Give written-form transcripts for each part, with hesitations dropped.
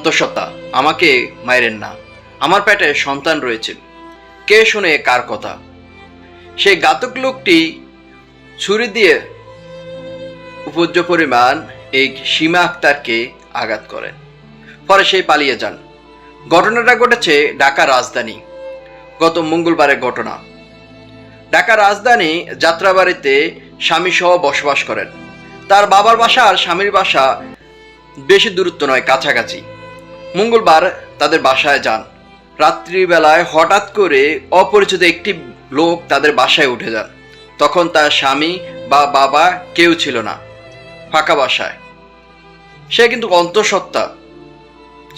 অন্তঃসত্ত্বা, আমাকে মাইরেন না, আমার পেটে সন্তান রয়েছে। কে শুনে কার কথা? সেই ঘাতক লোকটি ছুরি দিয়ে উপর্য পরিমাণ এই সীমা আক্তারকে আঘাত করেন। পরে সেই পালিয়ে যান। ঘটনাটা ঘটেছে ঢাকা রাজধানী, গত মঙ্গলবারের ঘটনা। ঢাকা রাজধানী যাত্রাবাড়িতে স্বামী সহ বসবাস করেন। তার বাবার বাসা আর স্বামীর বাসা বেশি দূরত্ব নয়, কাছাকাছি। মঙ্গলবার তাদের বাসায় যান। রাত্রিবেলায় হঠাৎ করে অপরিচিত একটি লোক তাদের বাসায় উঠে যান। তখন তার স্বামী বা বাবা কেউ ছিল না, ফাঁকা বাসায়। সে কিন্তু অন্তঃসত্ত্বা,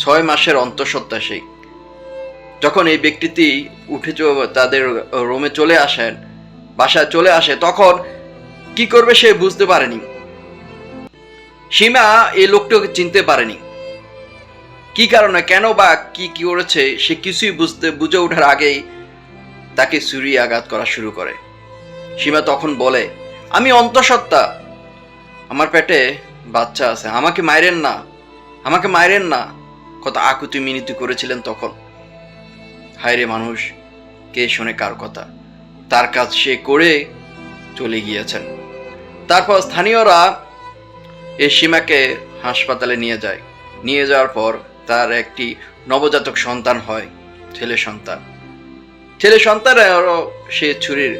6 মাসের অন্তঃসত্ত্বা। সেই যখন এই ব্যক্তিটি উঠে তাদের রুমে চলে আসেন, বাসায় চলে আসে, তখন কি করবে সে বুঝতে পারেনি। সীমা এই লোকটাকে চিনতে পারেনি। কি কারণে, কেন বা কি কি করেছে সে কিছুই বুঝে ওঠার আগেই তাকে ছুরি আঘাত করা শুরু করে। সীমা তখন বলে, আমি অন্তঃসত্ত্বা, আমার পেটে বাচ্চা আছে, আমাকে মাইরেন না, আমাকে মাইরেন না। কত আকুতি মিনতি করেছিলেন তখন। হায়রে মানুষ, কে শোনে কার কথা? তার কাজ সে করে চলে গিয়েছেন। তারপর স্থানীয়রা এই সীমাকে হাসপাতালে নিয়ে যায়। নিয়ে যাওয়ার পর তার একটি নবজাতক সন্তান হয়, ছেলে সন্তান। ছেলে সন্তানেরও সে ছুরির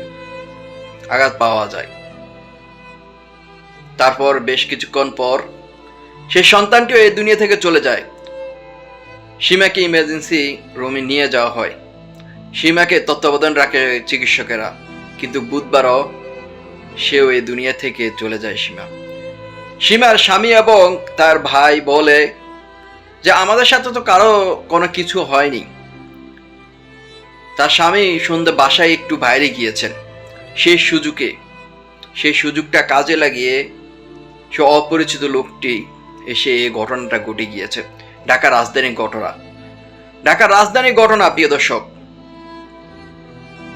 আঘাত পাওয়া যায়। তারপর বেশ কিছুক্ষণ পর সেই সন্তানটিও এই দুনিয়া থেকে চলে যায়। সীমাকে ইমার্জেন্সি রুমে নিয়ে যাওয়া হয়। সীমাকে তত্ত্বাবধান রাখে চিকিৎসকেরা, কিন্তু বুধবারও সেও এই দুনিয়া থেকে চলে যায়। সীমার স্বামী এবং তার ভাই বলে যে আমাদের সাথে তো কারো কোনো কিছু হয়নি। তার স্বামী সন্ধ্যে বাসায় একটু বাইরে গিয়েছেন। সেই সুযোগটা কাজে লাগিয়ে সে অপরিচিত লোকটি এসে এই ঘটনাটা ঘটে গিয়েছে। ঢাকা রাজধানী ঘটনা। প্রিয় দর্শক,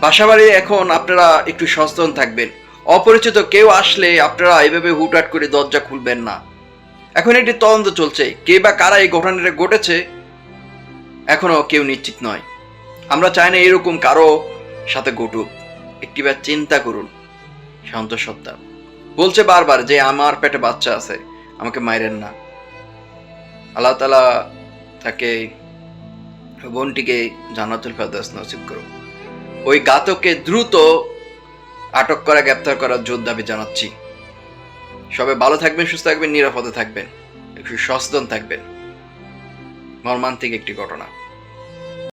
বাসাবাড়ি এখন আপনারা একটু সচেতন থাকবেন। অপরিচিত কেউ আসলে আপনারা এইভাবে হুটহাট করে দরজা খুলবেন না। এখন একটি তদন্ত চলছে, কে বা কারা এই ঘটনাটা ঘটেছে এখনো কেউ নিশ্চিত নয়। আমরা চাই না এরকম কারো সাথে ঘটুক। একটিবার চিন্তা করুন। অন্তঃসত্ত্বা বলছে বারবার যে আমার পেটে বাচ্চা আছে, আমাকে মাইরেন না। আল্লাহ তাআলা তাকে, বোনটিকে জান্নাতুল ফেরদৌস নসিব করুন। ওই ঘাতককে দ্রুত আটক করা, গ্রেপ্তার করার জোর দাবি জানাচ্ছি। সবাই ভালো থাকবেন, সুস্থ থাকবেন, নিরাপদে থাকবেন, একটু সচেতন থাকবেন। মর্মান্তিক একটি ঘটনা।